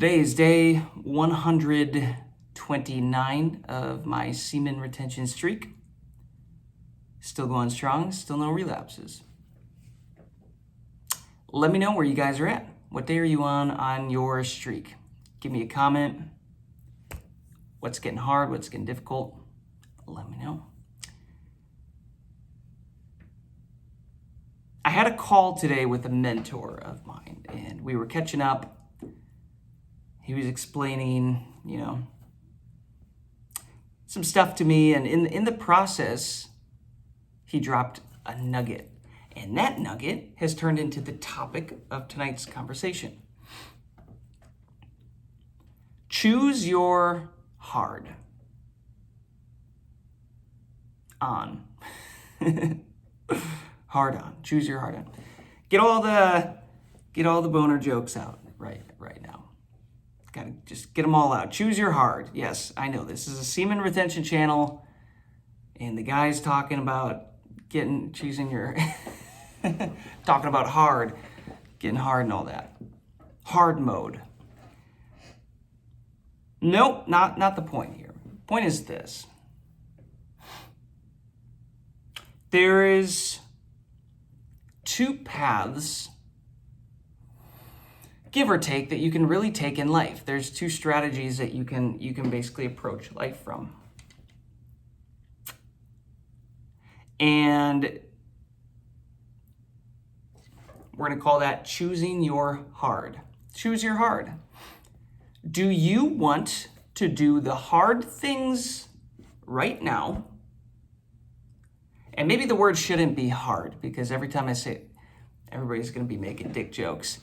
Today is day 129 of my semen retention streak. Still going strong, still no relapses. Let me know where you guys are at. What day are you on your streak? Give me a comment. What's getting hard, what's getting difficult? Let me know. I had a call today with a mentor of mine, and we were catching up. He was explaining, some stuff to me, and in the process, he dropped a nugget. And that nugget has turned into the topic of tonight's conversation. Choose your hard on. Hard on. Choose your hard on. Get all the boner jokes out right now. Gotta just get them all out. Choose your hard. Yes, I know this is a semen retention channel, and the guy's talking about choosing your talking about hard, getting hard and all that. Hard mode. Nope, not the point here. Point is this. There is two paths, give or take, that you can really take in life. There's two strategies that you can basically approach life from. And we're going to call that choosing your hard. Choose your hard. Do you want to do the hard things right now? And maybe the word shouldn't be hard, because every time I say it, everybody's going to be making dick jokes.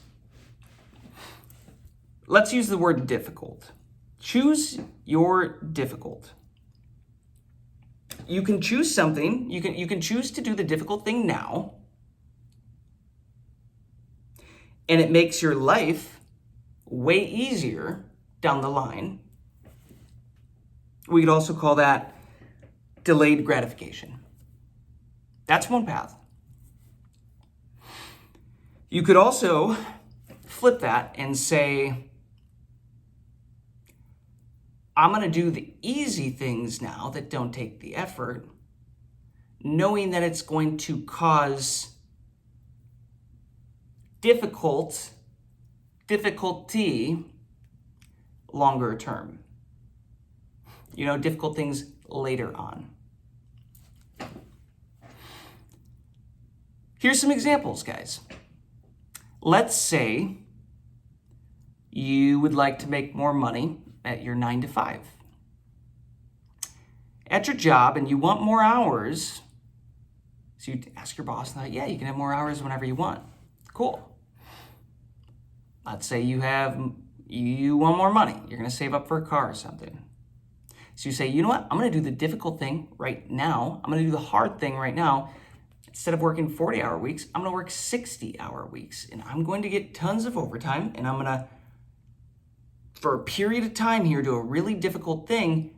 Let's use the word difficult. Choose your difficult. You can choose something. You can choose to do the difficult thing now, and it makes your life way easier down the line. We could also call that delayed gratification. That's one path. You could also flip that and say, I'm going to do the easy things now that don't take the effort, knowing that it's going to cause difficulty longer term. Difficult things later on. Here's some examples, guys. Let's say you would like to make more money at your 9 to 5. At your job, and you want more hours, so you ask your boss, yeah, you can have more hours whenever you want. Cool. Let's say you want more money. You're going to save up for a car or something. So you say, you know what? I'm going to do the difficult thing right now. I'm going to do the hard thing right now. Instead of working 40-hour weeks, I'm going to work 60-hour weeks. And I'm going to get tons of overtime, and I'm going to, for a period of time here, do a really difficult thing,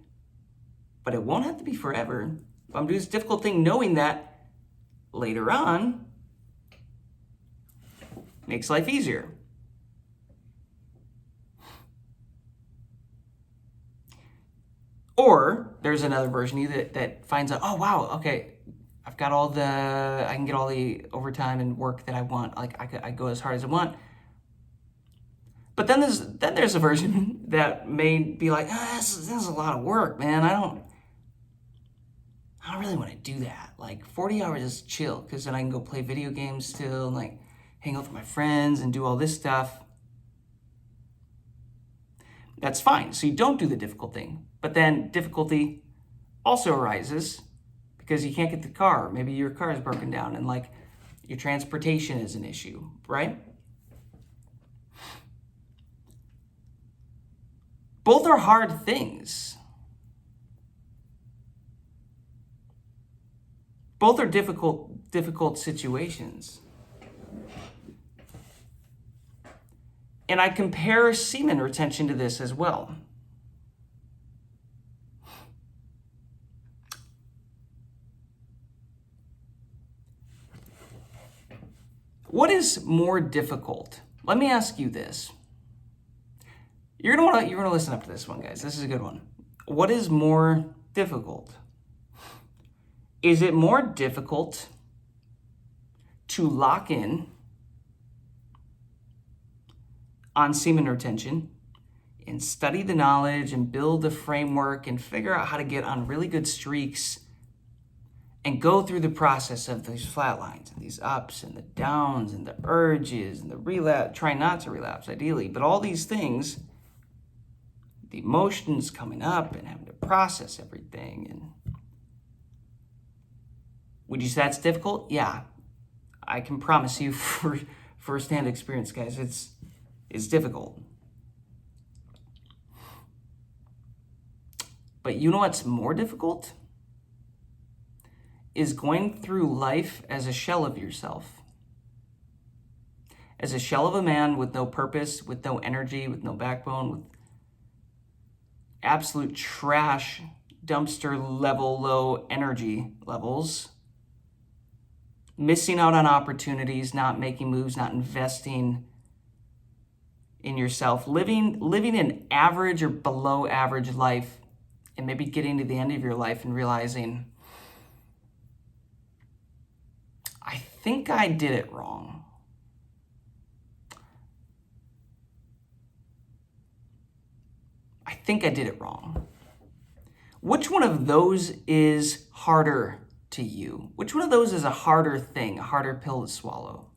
but it won't have to be forever. I'm doing this difficult thing knowing that later on makes life easier. Or there's another version of you that finds out, oh wow, okay, I can get all the overtime and work that I want. Like I go as hard as I want. But then there's a version that may be like, this is a lot of work, man. I don't really want to do that. Like 40 hours is chill, because then I can go play video games still, and like hang out with my friends and do all this stuff. That's fine. So you don't do the difficult thing. But then difficulty also arises because you can't get the car. Maybe your car is broken down, and like your transportation is an issue, right? Both are hard things. Both are difficult situations. And I compare semen retention to this as well. What is more difficult? Let me ask you this. You're gonna listen up to this one, guys. This is a good one. What is more difficult? Is it more difficult to lock in on semen retention and study the knowledge and build the framework and figure out how to get on really good streaks and go through the process of these flat lines and these ups and the downs and the urges and the relapse, try not to relapse ideally, but all these things, the emotions coming up and having to process everything. And would you say that's difficult? Yeah, I can promise you for firsthand experience, guys, it's difficult. But you know what's more difficult? Is going through life as a shell of yourself. As a shell of a man with no purpose, with no energy, with no backbone, with absolute trash, dumpster level, low energy levels. Missing out on opportunities, not making moves, not investing in yourself. Living an average or below average life, and maybe getting to the end of your life and realizing, I think I did it wrong. I think I did it wrong. Which one of those is harder to you? Which one of those is a harder thing, a harder pill to swallow?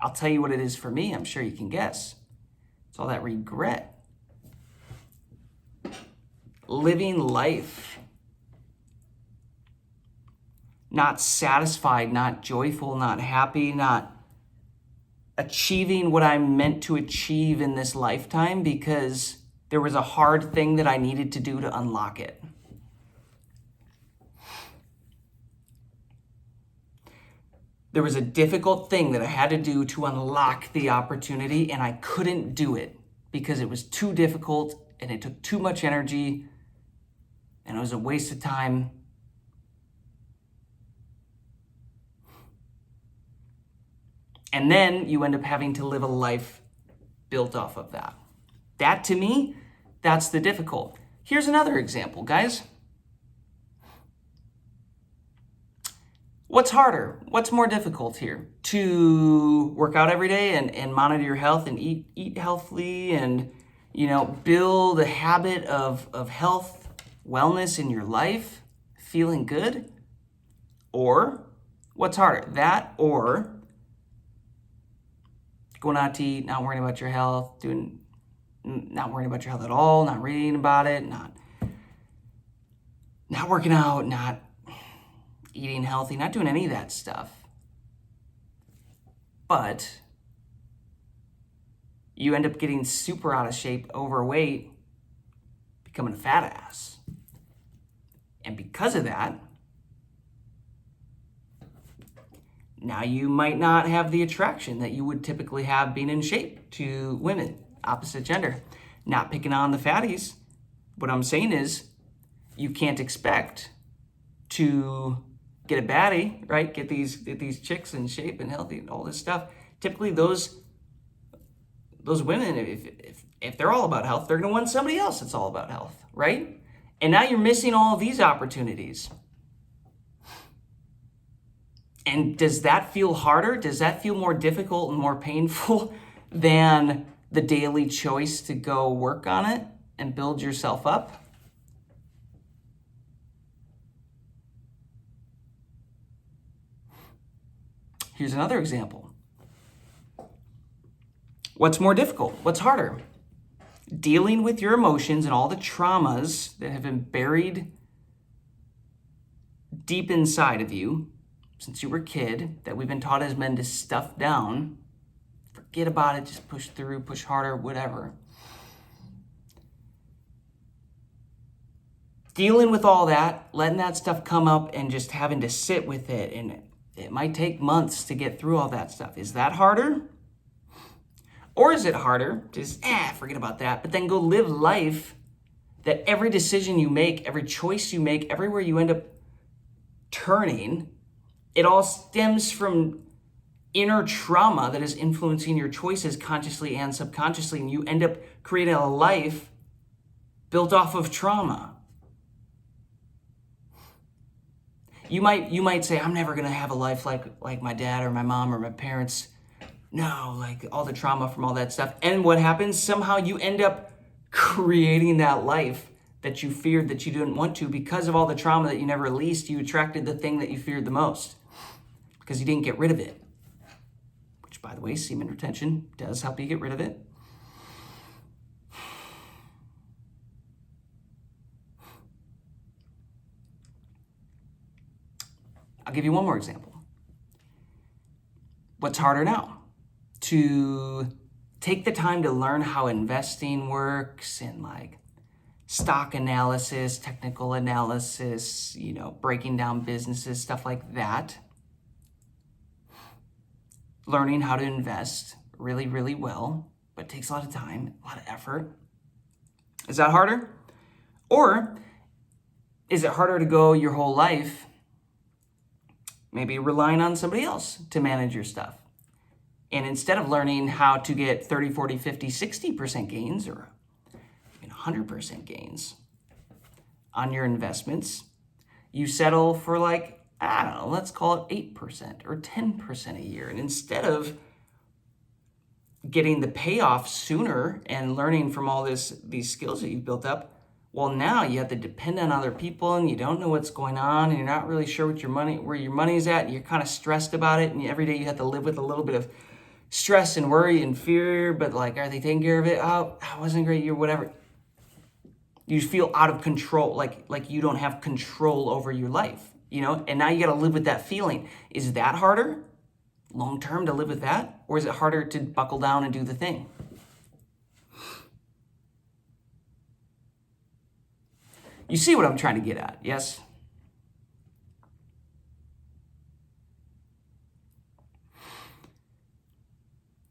I'll tell you what it is for me. I'm sure you can guess. It's all that regret. Living life not satisfied, not joyful, not happy, not achieving what I'm meant to achieve in this lifetime because there was a hard thing that I needed to do to unlock it. There was a difficult thing that I had to do to unlock the opportunity, and I couldn't do it because it was too difficult and it took too much energy and it was a waste of time. And then you end up having to live a life built off of that. That, to me, that's the difficult. Here's another example, guys. What's harder? What's more difficult here? To work out every day and monitor your health and eat healthily and, build a habit of health, wellness in your life, feeling good? Or what's harder? That or going out to eat, not worrying about your health, not worrying about your health at all, not reading about it, not working out, not eating healthy, not doing any of that stuff. But you end up getting super out of shape, overweight, becoming a fat ass. And because of that, now you might not have the attraction that you would typically have being in shape to women, opposite gender. Not picking on the fatties. What I'm saying is you can't expect to get a baddie, right? Get these chicks in shape and healthy and all this stuff. Typically those women, if they're all about health, they're gonna want somebody else that's all about health, right? And now you're missing all of these opportunities. And does that feel harder? Does that feel more difficult and more painful than the daily choice to go work on it and build yourself up? Here's another example. What's more difficult? What's harder? Dealing with your emotions and all the traumas that have been buried deep inside of you since you were a kid, that we've been taught as men to stuff down. Forget about it, just push through, push harder, whatever. Dealing with all that, letting that stuff come up and just having to sit with it, and it might take months to get through all that stuff. Is that harder? Or is it harder to just, forget about that, but then go live life that every decision you make, every choice you make, everywhere you end up turning, it all stems from inner trauma that is influencing your choices consciously and subconsciously, and you end up creating a life built off of trauma. You might say, I'm never gonna have a life like my dad or my mom or my parents. No, like all the trauma from all that stuff. And what happens? Somehow you end up creating that life that you feared that you didn't want to because of all the trauma that you never released. You attracted the thing that you feared the most because you didn't get rid of it. Which, by the way, semen retention does help you get rid of it. I'll give you one more example. What's harder now? To take the time to learn how investing works and like stock analysis, technical analysis, breaking down businesses, stuff like that. Learning how to invest really, really well, but it takes a lot of time, a lot of effort. Is that harder? Or is it harder to go your whole life maybe relying on somebody else to manage your stuff? And instead of learning how to get 30, 40, 50, 60% gains or even 100% gains on your investments, you settle for let's call it 8% or 10% a year. And instead of getting the payoff sooner and learning from all these skills that you've built up, well, now you have to depend on other people and you don't know what's going on and you're not really sure where your money's at. And you're kind of stressed about it. And every day you have to live with a little bit of stress and worry and fear, but are they taking care of it? Oh, that wasn't great, whatever. You feel out of control, like you don't have control over your life, and now you got to live with that feeling. Is that harder long-term to live with that? Or is it harder to buckle down and do the thing? You see what I'm trying to get at, yes?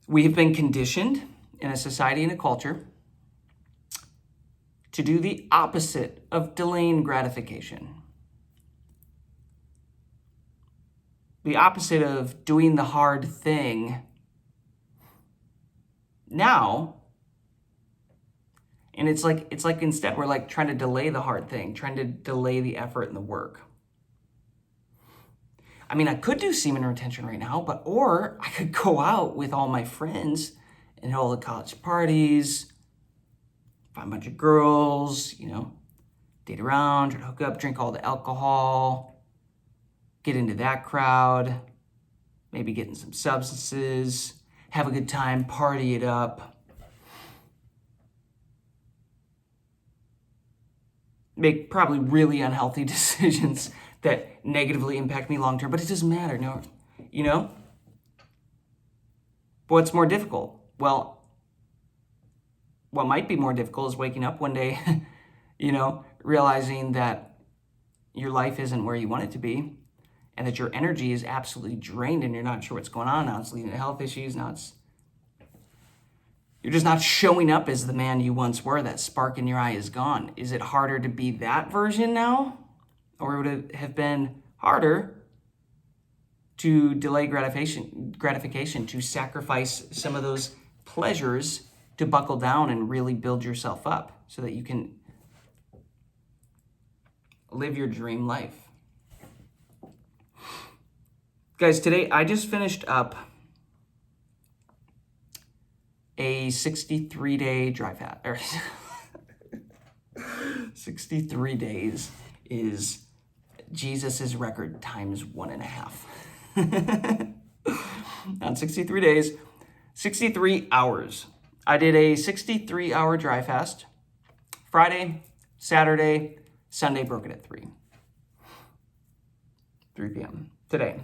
We have been conditioned in a society and a culture to do the opposite of delaying gratification. The opposite of doing the hard thing now. And it's like instead we're trying to delay the hard thing, trying to delay the effort and the work. I mean, I could do semen retention right now, or I could go out with all my friends and all the college parties, find a bunch of girls, date around, try to hook up, drink all the alcohol, get into that crowd, maybe get in some substances, have a good time, party it up. Make probably really unhealthy decisions that negatively impact me long term, but it doesn't matter, no, But what's more difficult? Well, what might be more difficult is waking up one day, realizing that your life isn't where you want it to be and that your energy is absolutely drained and you're not sure what's going on. Now it's leading to health issues. You're just not showing up as the man you once were. That spark in your eye is gone. Is it harder to be that version now? Or would it have been harder to delay gratification, to sacrifice some of those pleasures to buckle down and really build yourself up so that you can live your dream life? Guys, today I just finished up a 63-day dry fast. 63 days is Jesus's record times 1.5. Not 63 days, 63 hours. I did a 63-hour dry fast. Friday, Saturday, Sunday broke it at 3 p.m. today.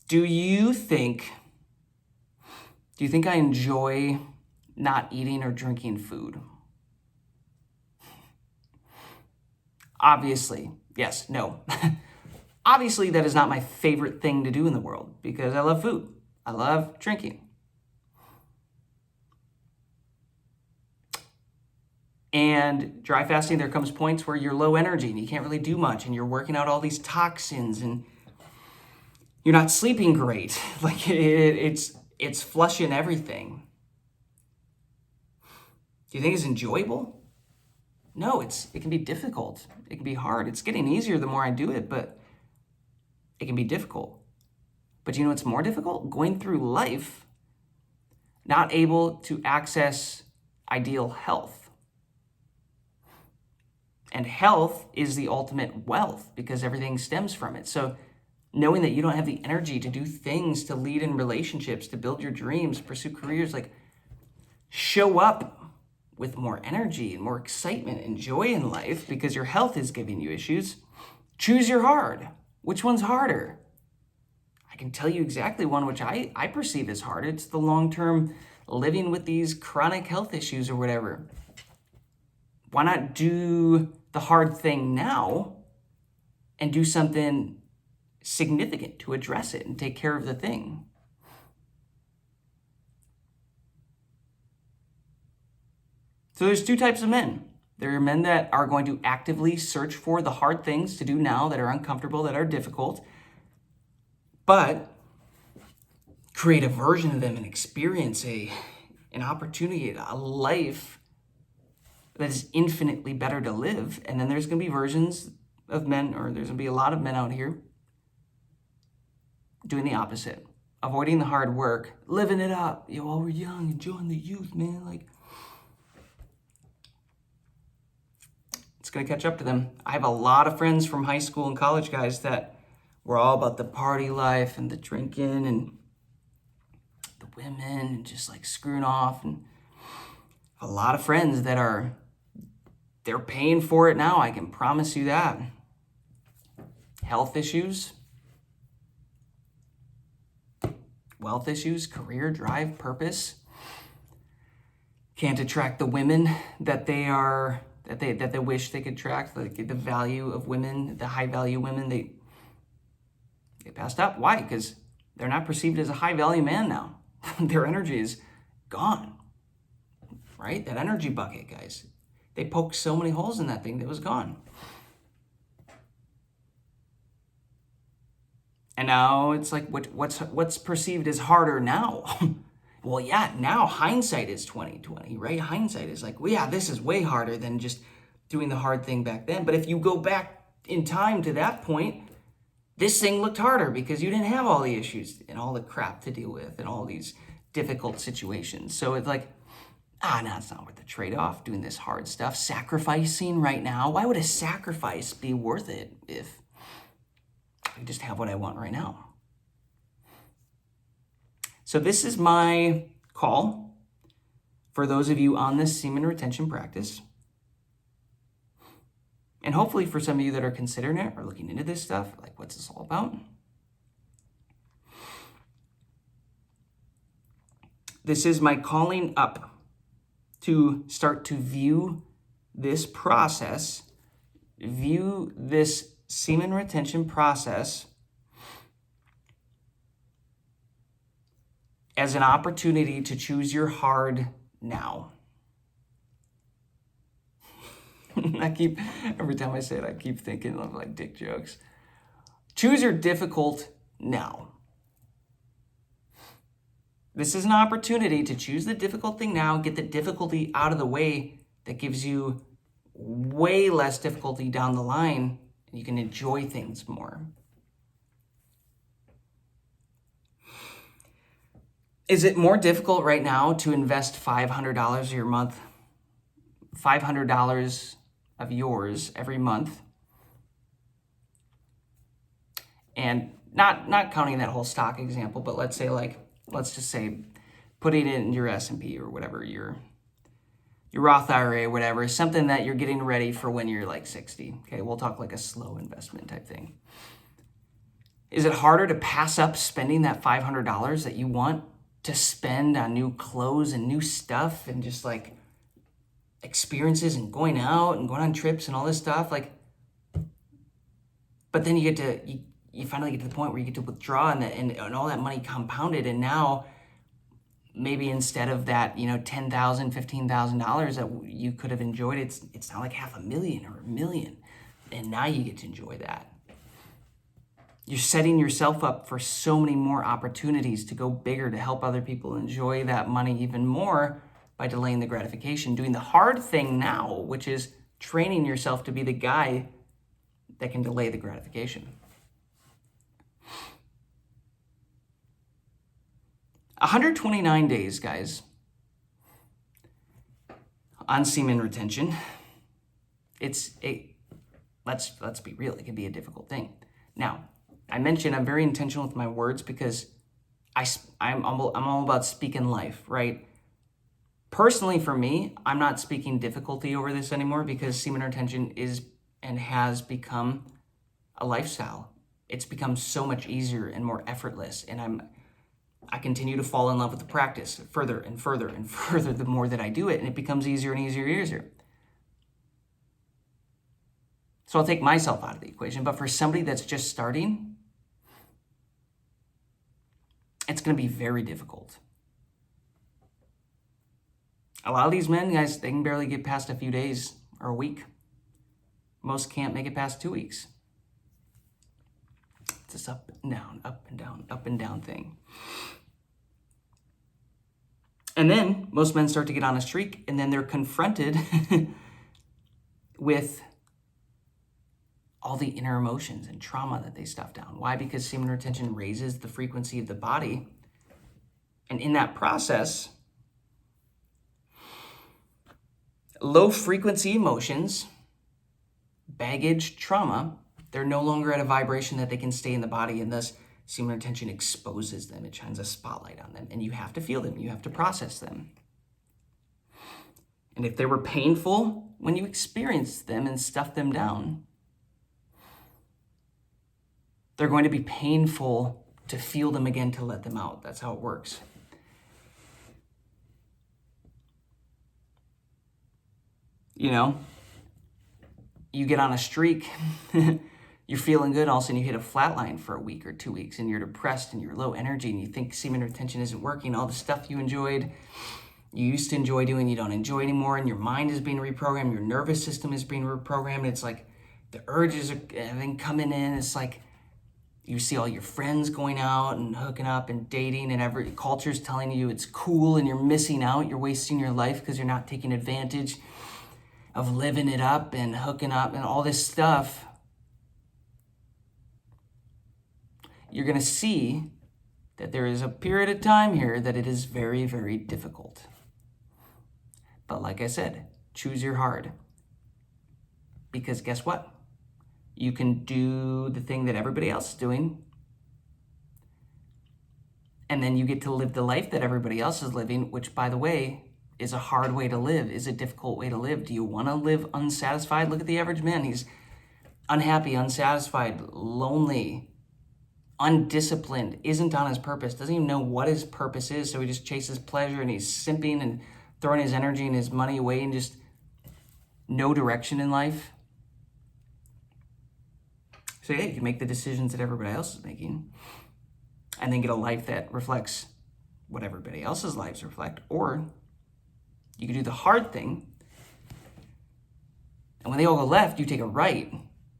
Do you think I enjoy not eating or drinking food? Obviously, yes, no. Obviously, that is not my favorite thing to do in the world because I love food. I love drinking. And dry fasting, there comes points where you're low energy and you can't really do much, and you're working out all these toxins, and you're not sleeping great. Like it's flushing everything. Do you think it's enjoyable? No, it can be difficult. It can be hard. It's getting easier the more I do it, but it can be difficult. But you know what's more difficult? Going through life, not able to access ideal health. And health is the ultimate wealth because everything stems from it. So knowing that you don't have the energy to do things, to lead in relationships, to build your dreams, pursue careers, like show up with more energy and more excitement and joy in life because your health is giving you issues. Choose your hard. Which one's harder? I can tell you exactly one which I perceive as hard. It's the long-term living with these chronic health issues or whatever. Why not do the hard thing now and do something significant to address it and take care of the thing? So there's two types of men. There are men that are going to actively search for the hard things to do now that are uncomfortable, that are difficult, but create a version of them and experience an opportunity, a life that is infinitely better to live. And then there's going to be versions of men, or there's going to be a lot of men out here doing the opposite, avoiding the hard work, living it up. While we're young, enjoying the youth, man. Like, it's going to catch up to them. I have a lot of friends from high school and college guys that were all about the party life and the drinking and the women and just like screwing off. And a lot of friends that they're paying for it now. I can promise you that. Health issues, wealth issues, career, drive, purpose. Can't attract the women that they wish they could attract. Like the value of women, the high value women, they passed up. Why? Because they're not perceived as a high value man now. Their energy is gone. Right? That energy bucket, guys. They poked so many holes in that thing that was gone. And now it's like, what's perceived as harder now? Well, yeah, now hindsight is 20/20, right? Hindsight is like, well, yeah, this is way harder than just doing the hard thing back then. But if you go back in time to that point, this thing looked harder because you didn't have all the issues and all the crap to deal with and all these difficult situations. So it's like, no, it's not worth the trade-off, doing this hard stuff, sacrificing right now. Why would a sacrifice be worth it if I just have what I want right now? So this is my call for those of you on this semen retention practice. And hopefully for some of you that are considering it or looking into this stuff, like what's this all about? This is my calling up to start to view this process, view this semen retention process as an opportunity to choose your hard now. Every time I say it, I keep thinking of like dick jokes. Choose your difficult now. This is an opportunity to choose the difficult thing now, get the difficulty out of the way that gives you way less difficulty down the line, and you can enjoy things more. Is it more difficult right now to invest $500 of your month, $500 of yours every month? And not counting that whole stock example, but let's just say putting it in your S&P or whatever, your Roth IRA or whatever, something that you're getting ready for when you're like 60. Okay, we'll talk like a slow investment type thing. Is it harder to pass up spending that $500 that you want to spend on new clothes and new stuff and just like experiences and going out and going on trips and all this stuff? Like, but then you finally get to the point where you get to withdraw and all that money compounded, and now maybe instead of that, $10,000, $15,000 that you could have enjoyed, it's not like $500,000 or $1 million. And now you get to enjoy that. You're setting yourself up for so many more opportunities to go bigger, to help other people enjoy that money even more by delaying the gratification, doing the hard thing now, which is training yourself to be the guy that can delay the gratification. 129 days, guys, on semen retention. Let's be real, it can be a difficult thing. Now, I mentioned I'm very intentional with my words because I'm all about speaking life, right? Personally, for me, I'm not speaking difficulty over this anymore because semen retention is and has become a lifestyle. It's become so much easier and more effortless, and I continue to fall in love with the practice further and further and further the more that I do it, and it becomes easier and easier and easier. So I'll take myself out of the equation, but for somebody that's just starting, it's going to be very difficult. A lot of these men, guys, they can barely get past a few days or a week. Most can't make it past 2 weeks. It's this up and down, up and down, up and down thing. And then most men start to get on a streak, and then they're confronted with all the inner emotions and trauma that they stuff down. Why? Because semen retention raises the frequency of the body. And in that process, low frequency emotions, baggage, trauma, they're no longer at a vibration that they can stay in the body, and thus semen retention exposes them. It shines a spotlight on them, and you have to feel them. You have to process them. And if they were painful when you experienced them and stuffed them down, they're going to be painful to feel them again, to let them out. That's how it works. You get on a streak, you're feeling good, all of a sudden you hit a flat line for a week or 2 weeks, and you're depressed and you're low energy, and you think semen retention isn't working. All the stuff you used to enjoy doing, you don't enjoy anymore, and your mind is being reprogrammed, your nervous system is being reprogrammed. It's like the urges are coming in. It's like you see all your friends going out and hooking up and dating, and every culture's telling you it's cool, and you're missing out. You're wasting your life because you're not taking advantage of living it up and hooking up and all this stuff. You're going to see that there is a period of time here that it is very, very difficult. But like I said, choose your hard. Because guess what? You can do the thing that everybody else is doing, and then you get to live the life that everybody else is living, which, by the way, is a hard way to live, is a difficult way to live. Do you want to live unsatisfied? Look at the average man. He's unhappy, unsatisfied, lonely, undisciplined, isn't on his purpose, doesn't even know what his purpose is, so he just chases pleasure, and he's simping and throwing his energy and his money away, and just no direction in life. So yeah, you can make the decisions that everybody else is making, and then get a life that reflects what everybody else's lives reflect. Or you can do the hard thing, and when they all go left, you take a right,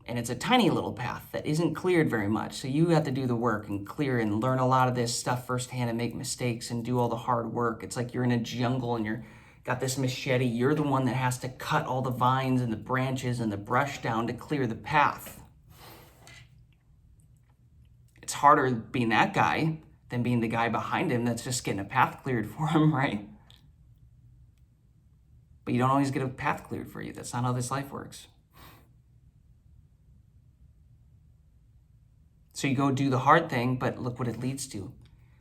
and it's a tiny little path that isn't cleared very much. So you have to do the work and clear and learn a lot of this stuff firsthand and make mistakes and do all the hard work. It's like you're in a jungle and you're got this machete. You're the one that has to cut all the vines and the branches and the brush down to clear the path. It's harder being that guy than being the guy behind him that's just getting a path cleared for him, right? But you don't always get a path cleared for you. That's not how this life works. So you go do the hard thing, but look what it leads to.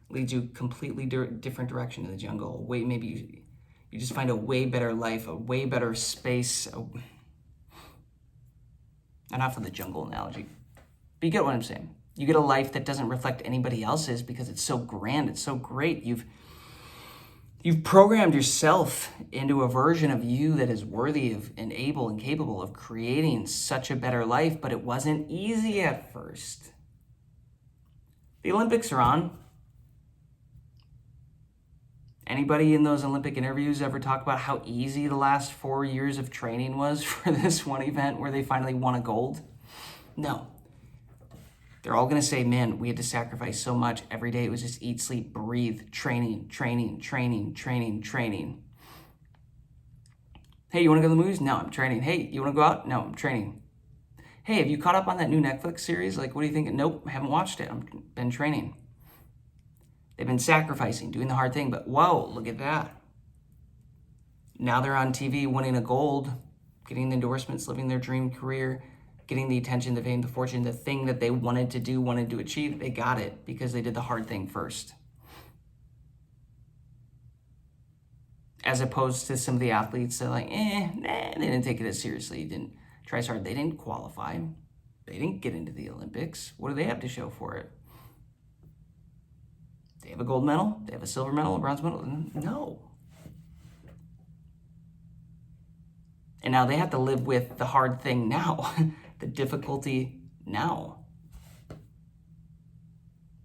It leads you completely different direction in the jungle. Maybe you just find a way better life, a way better space. Enough of the jungle analogy. But you get what I'm saying. You get a life that doesn't reflect anybody else's because it's so grand, it's so great. You've programmed yourself into a version of you that is worthy of and able and capable of creating such a better life, but it wasn't easy at first. The Olympics are on, Anybody in those Olympic interviews ever talk about how easy the last 4 years of training was for this one event where they finally won a gold? No. They're all going to say, man, we had to sacrifice so much. Every day it was just eat, sleep, breathe, training, training, training, training, training. Hey, you want to go to the movies? No, I'm training. Hey, you want to go out? No, I'm training. Hey, have you caught up on that new Netflix series? Like, what do you think? Nope, haven't watched it. I've been training. They've been sacrificing, doing the hard thing, but whoa, look at that. Now they're on TV winning a gold, getting the endorsements, living their dream career, getting the attention, the fame, the fortune, the thing that they wanted to do, wanted to achieve. They got it because they did the hard thing first. As opposed to some of the athletes that are like, they didn't take it as seriously, didn't try as hard. They didn't qualify. They didn't get into the Olympics. What do they have to show for it? They have a gold medal? They have a silver medal, a bronze medal? No. And now they have to live with the hard thing now, the difficulty now.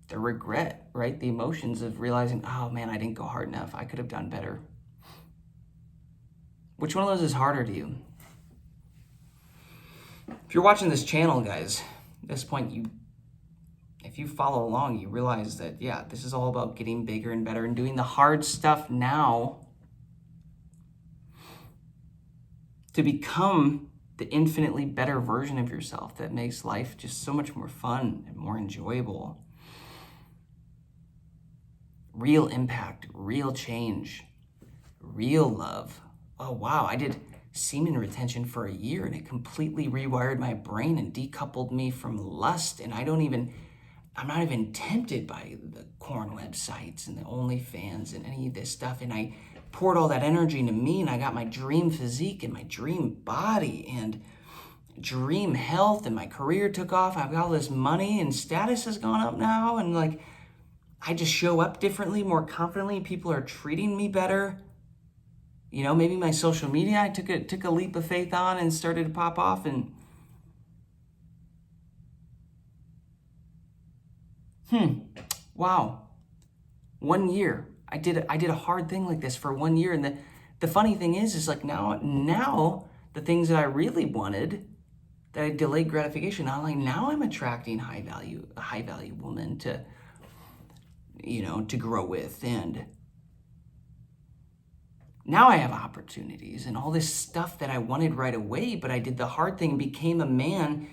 The regret, right? The emotions of realizing, oh man, I didn't go hard enough. I could have done better. Which one of those is harder to you? If you're watching this channel, guys, at this point, if you follow along, you realize that, yeah, this is all about getting bigger and better and doing the hard stuff now to become the infinitely better version of yourself that makes life just so much more fun and more enjoyable. Real impact, real change, real love. Oh, wow, I did semen retention for a year and it completely rewired my brain and decoupled me from lust. And I'm not even tempted by the corn websites and the OnlyFans and any of this stuff. And I poured all that energy into me and I got my dream physique and my dream body and dream health and my career took off. I've got all this money and status has gone up now. And like, I just show up differently, more confidently. People are treating me better. You know, maybe my social media, I took a leap of faith on and started to pop off and wow. 1 year. I did a hard thing like this for 1 year. And the funny thing is like now the things that I really wanted, that I delayed gratification, now I'm attracting a high value woman to grow with. And now I have opportunities and all this stuff that I wanted right away, but I did the hard thing and became a man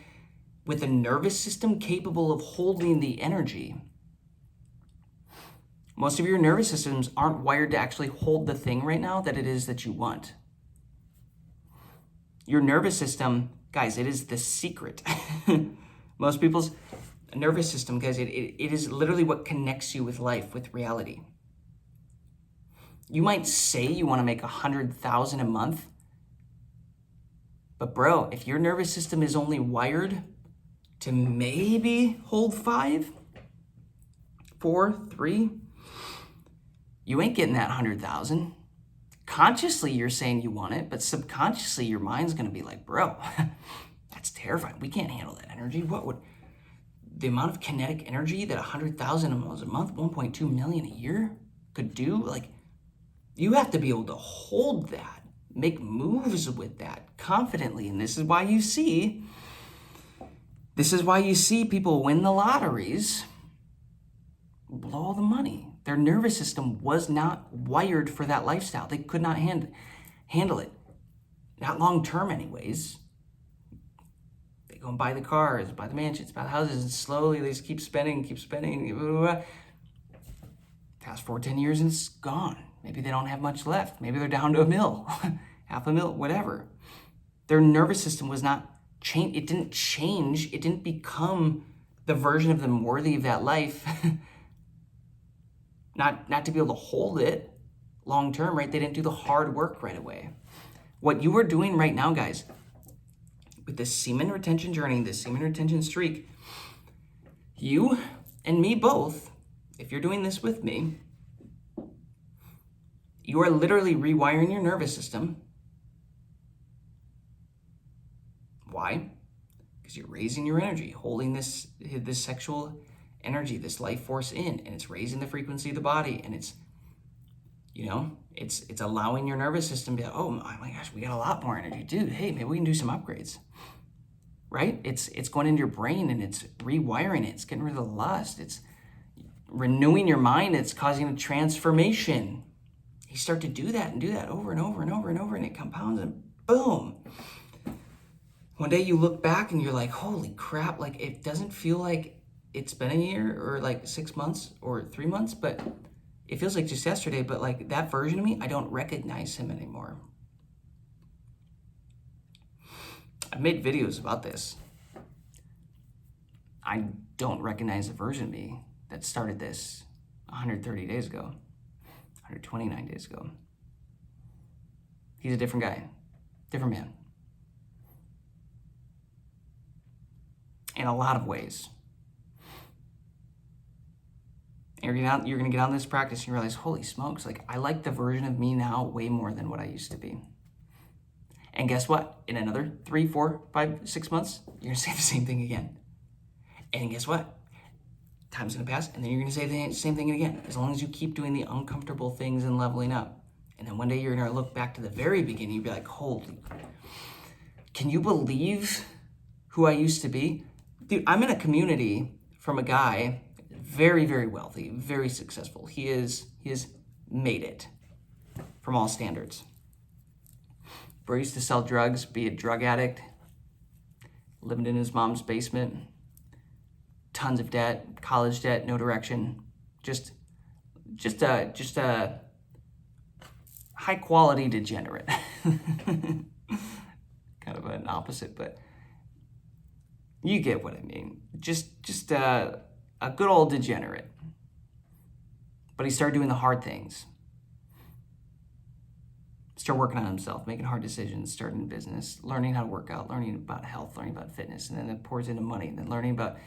with a nervous system capable of holding the energy. Most of your nervous systems aren't wired to actually hold the thing right now that it is that you want. Your nervous system, guys, it is the secret. Most people's nervous system, guys, it is literally what connects you with life, with reality. You might say you want to make $100,000 a month, but bro, if your nervous system is only wired to maybe hold 5, 4, 3, you ain't getting that 100,000. Consciously, you're saying you want it, but subconsciously, your mind's going to be like, bro, that's terrifying. We can't handle that energy. What would the amount of kinetic energy that 100,000 a month, 1.2 million a year could do? Like, you have to be able to hold that, make moves with that confidently. And this is why you see people win the lotteries, blow all the money. Their nervous system was not wired for that lifestyle. They could not handle it. Not long term anyways. They go and buy the cars, buy the mansions, buy the houses, and slowly they just keep spending. Blah, blah, blah. Fast forward 10 years and it's gone. Maybe they don't have much left. Maybe they're down to $1 million, $500,000, whatever. Their nervous system was not changed. It didn't change. It didn't become the version of them worthy of that life. Not to be able to hold it long term, right? They didn't do the hard work right away. What you are doing right now, guys, with this semen retention journey, this semen retention streak, you and me both, if you're doing this with me, you are literally rewiring your nervous system. Why? Because you're raising your energy, holding this sexual energy, this life force in, and it's raising the frequency of the body, and it's You know, it's allowing your nervous system to be like, oh my gosh, we got a lot more energy. Dude, hey, maybe we can do some upgrades. Right? It's going into your brain and it's rewiring it. It's getting rid of the lust. It's renewing your mind. It's causing a transformation. You start to do that over and over and over and over, and it compounds, and boom. One day you look back and you're like, holy crap, like it doesn't feel like it's been a year or like 6 months or 3 months, but it feels like just yesterday. But like that version of me, I don't recognize him anymore. I've made videos about this. I don't recognize the version of me that started this 130 days ago, 129 days ago. He's a different guy, different man. In a lot of ways. And you're gonna get on this practice and you realize, holy smokes, like I like the version of me now way more than what I used to be. And guess what? In another 3, 4, 5, 6 months, you're gonna say the same thing again. And guess what? Time's gonna pass, and then you're gonna say the same thing again, as long as you keep doing the uncomfortable things and leveling up. And then one day you're gonna look back to the very beginning, you'll be like, holy, can you believe who I used to be? Dude, I'm in a community from a guy, very, very wealthy, very successful. He has made it from all standards. Where he used to sell drugs, be a drug addict, living in his mom's basement, tons of debt, college debt, no direction, just a high quality degenerate. Kind of an opposite, but you get what I mean. Just a good old degenerate. But he started doing the hard things. Start working on himself, making hard decisions, starting a business, learning how to work out, learning about health, learning about fitness, and then it pours into money, and then learning about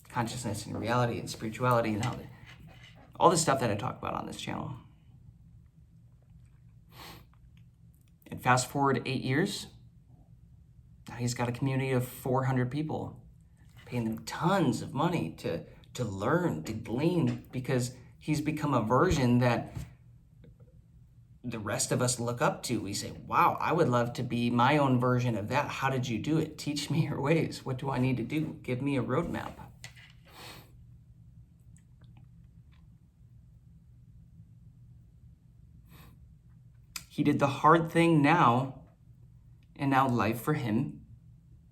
consciousness and reality and spirituality and all this stuff that I talk about on this channel. And fast forward 8 years, now he's got a community of 400 people, paying them tons of money to learn, to glean, because he's become a version that the rest of us look up to. We say, wow, I would love to be my own version of that. How did you do it? Teach me your ways. What do I need to do? Give me a roadmap. He did the hard thing now, and now life for him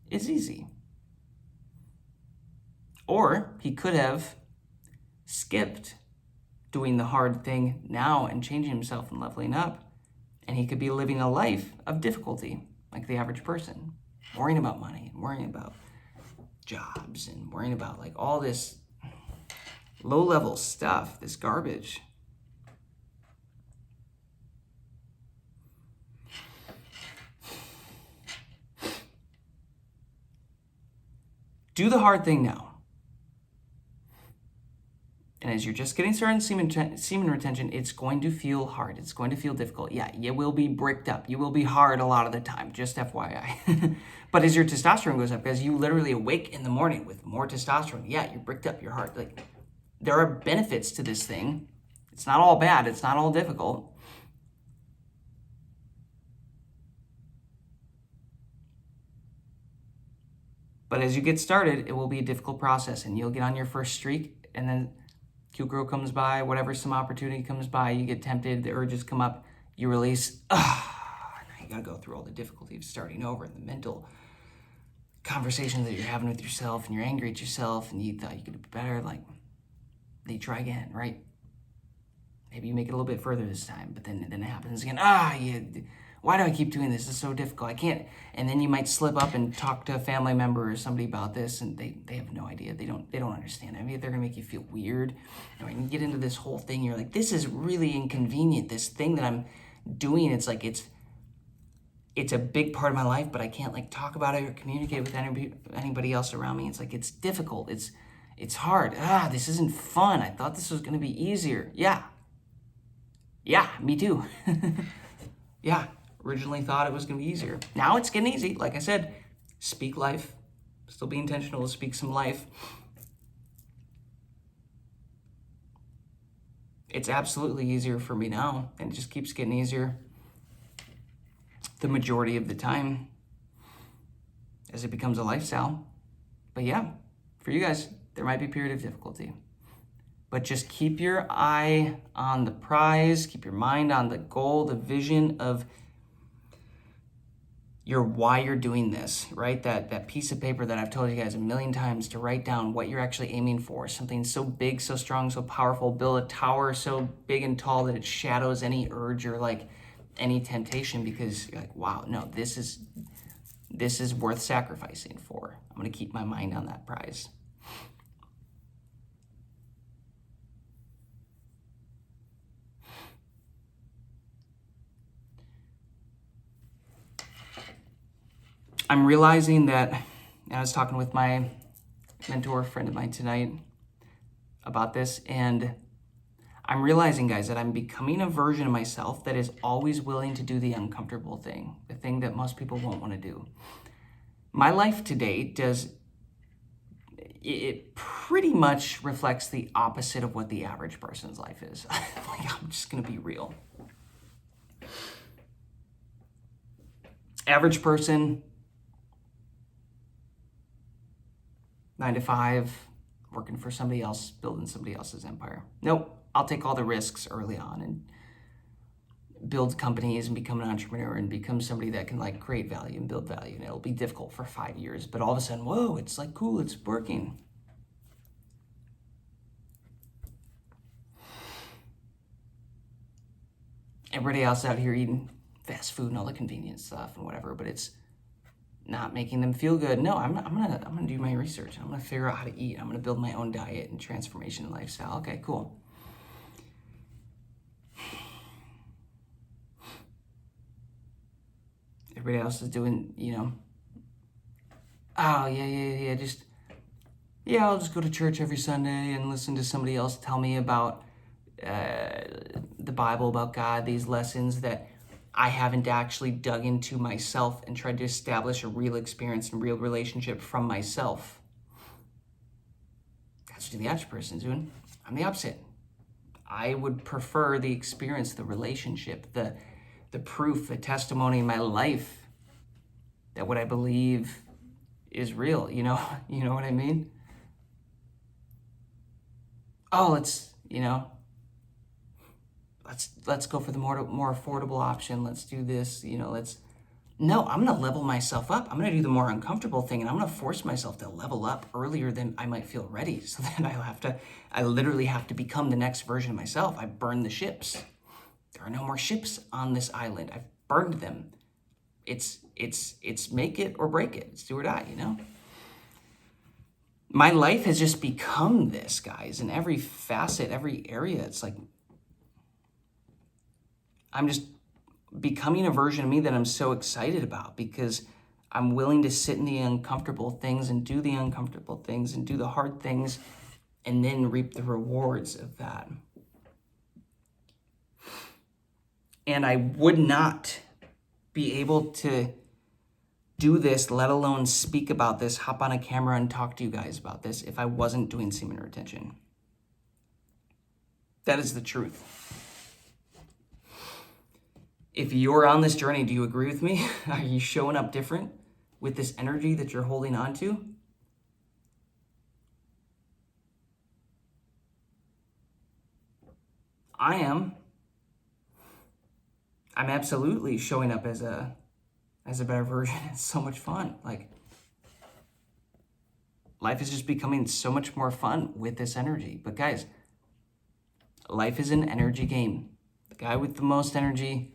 is easy. Or he could have skipped doing the hard thing now and changing himself and leveling up, and he could be living a life of difficulty like the average person, worrying about money, worrying about jobs, and worrying about like all this low-level stuff, this garbage. Do the hard thing now. And as you're just getting started in semen retention, it's going to feel hard. It's going to feel difficult. Yeah, you will be bricked up. You will be hard a lot of the time, just FYI. But as your testosterone goes up, as you literally awake in the morning with more testosterone, yeah, you're bricked up, you're hard. Like, there are benefits to this thing. It's not all bad. It's not all difficult. But as you get started, it will be a difficult process, and you'll get on your first streak, and then cute girl comes by, whatever, some opportunity comes by, you get tempted, the urges come up, you release, now you gotta go through all the difficulty of starting over, and the mental conversations that you're having with yourself, and you're angry at yourself, and you thought you could do better, like, then you try again, right? Maybe you make it a little bit further this time, but then it happens again, why do I keep doing this? It's so difficult, I can't. And then you might slip up and talk to a family member or somebody about this, and they have no idea. They don't understand. I mean, they're gonna make you feel weird. And when you get into this whole thing, you're like, this is really inconvenient. This thing that I'm doing, it's like it's a big part of my life, but I can't like talk about it or communicate with anybody else around me. It's like it's difficult. It's hard. This isn't fun. I thought this was gonna be easier. Yeah, me too. Yeah. Originally thought it was going to be easier. Now it's getting easy. Like I said, speak life. Still be intentional to speak some life. It's absolutely easier for me now, and it just keeps getting easier the majority of the time as it becomes a lifestyle. But yeah, for you guys, there might be a period of difficulty. But just keep your eye on the prize, keep your mind on the goal, the vision of your why you're doing this, right? That piece of paper that I've told you guys a million times to write down what you're actually aiming for. Something so big, so strong, so powerful. Build a tower so big and tall that it shadows any urge or like any temptation, because you're like, wow, no, this is worth sacrificing for. I'm gonna keep my mind on that prize. I'm realizing that, and I was talking with my mentor friend of mine tonight about this, and I'm realizing, guys, that I'm becoming a version of myself that is always willing to do the uncomfortable thing, the thing that most people won't want to do. My life today it pretty much reflects the opposite of what the average person's life is. Like, I'm just going to be real. Average person, 9 to 5, working for somebody else, building somebody else's empire. Nope, I'll take all the risks early on and build companies and become an entrepreneur and become somebody that can like create value and build value. And it'll be difficult for 5 years, but all of a sudden, whoa, it's like cool, it's working. Everybody else out here eating fast food and all the convenience stuff and whatever, but it's not making them feel good. No, I'm gonna do my research. I'm gonna figure out how to eat. I'm gonna build my own diet and transformation and lifestyle. Okay, cool. Everybody else is doing, oh yeah, I'll just go to church every Sunday and listen to somebody else tell me about the Bible, about God, these lessons that I haven't actually dug into myself and tried to establish a real experience and real relationship from myself. That's what the average person's doing. I'm the opposite. I would prefer the experience, the relationship, the proof, the testimony in my life that what I believe is real. You know what I mean? Oh, let's go for the more affordable option. Let's do this, No, I'm gonna level myself up. I'm gonna do the more uncomfortable thing, and I'm gonna force myself to level up earlier than I might feel ready. So then I literally have to become the next version of myself. I burn the ships. There are no more ships on this island. I've burned them. It's make it or break it. It's do or die, My life has just become this, guys, in every facet, every area. It's like I'm just becoming a version of me that I'm so excited about, because I'm willing to sit in the uncomfortable things and do the uncomfortable things and do the hard things and then reap the rewards of that. And I would not be able to do this, let alone speak about this, hop on a camera and talk to you guys about this, if I wasn't doing semen retention. That is the truth. If you're on this journey, do you agree with me? Are you showing up different with this energy that you're holding on to? I am. I'm absolutely showing up as a better version. It's so much fun. Like, life is just becoming so much more fun with this energy. But guys, life is an energy game. The guy with the most energy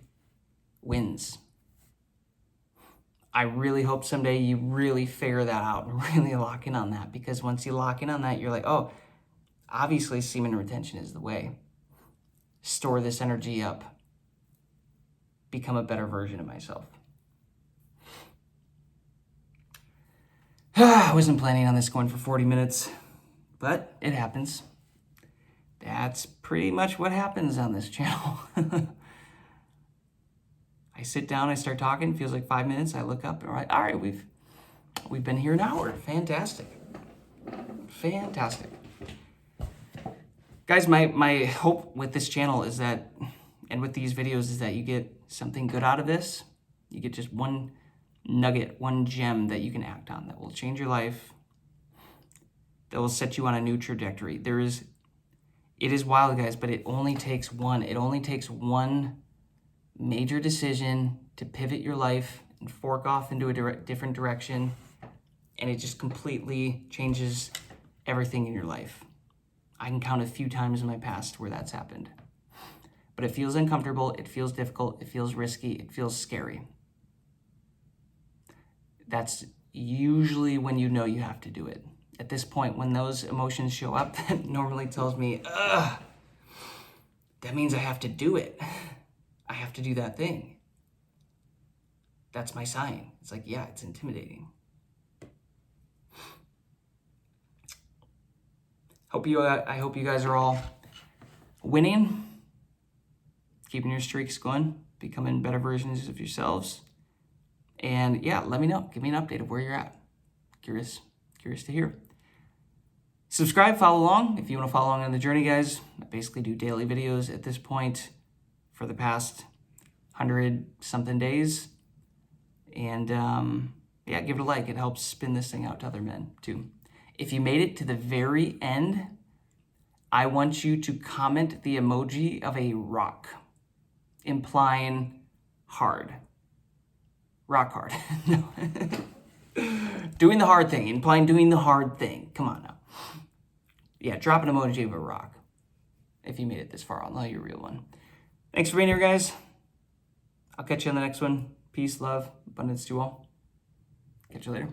wins. I really hope someday you really figure that out and really lock in on that, because once you lock in on that, you're like, oh, obviously semen retention is the way. Store this energy up. Become a better version of myself. I wasn't planning on this going for 40 minutes, but it happens. That's pretty much what happens on this channel. I sit down, I start talking, feels like 5 minutes, I look up, and all right, we've been here an hour. Fantastic. Guys, my hope with this channel is that, and with these videos, is that you get something good out of this. You get just one nugget, one gem that you can act on that will change your life, that will set you on a new trajectory. It is wild, guys, but it only takes one. It only takes one major decision to pivot your life and fork off into a different direction, and it just completely changes everything in your life. I can count a few times in my past where that's happened. But it feels uncomfortable, it feels difficult, it feels risky, it feels scary. That's usually when you know you have to do it. At this point, when those emotions show up, that normally tells me, ugh, that means I have to do it. I have to do that thing. That's my sign. It's like, yeah, it's intimidating. I hope you guys are all winning, keeping your streaks going, becoming better versions of yourselves. And yeah, let me know. Give me an update of where you're at. Curious to hear. Subscribe, follow along if you want to follow along on the journey, guys. I basically do daily videos at this point for the past 100-something days. And yeah, give it a like. It helps spin this thing out to other men too. If you made it to the very end, I want you to comment the emoji of a rock, implying hard. Rock hard. No. Doing the hard thing, implying doing the hard thing. Come on now. Yeah, drop an emoji of a rock. If you made it this far, I'll know you're a real one. Thanks for being here, guys. I'll catch you on the next one. Peace, love, abundance to all. Catch you later.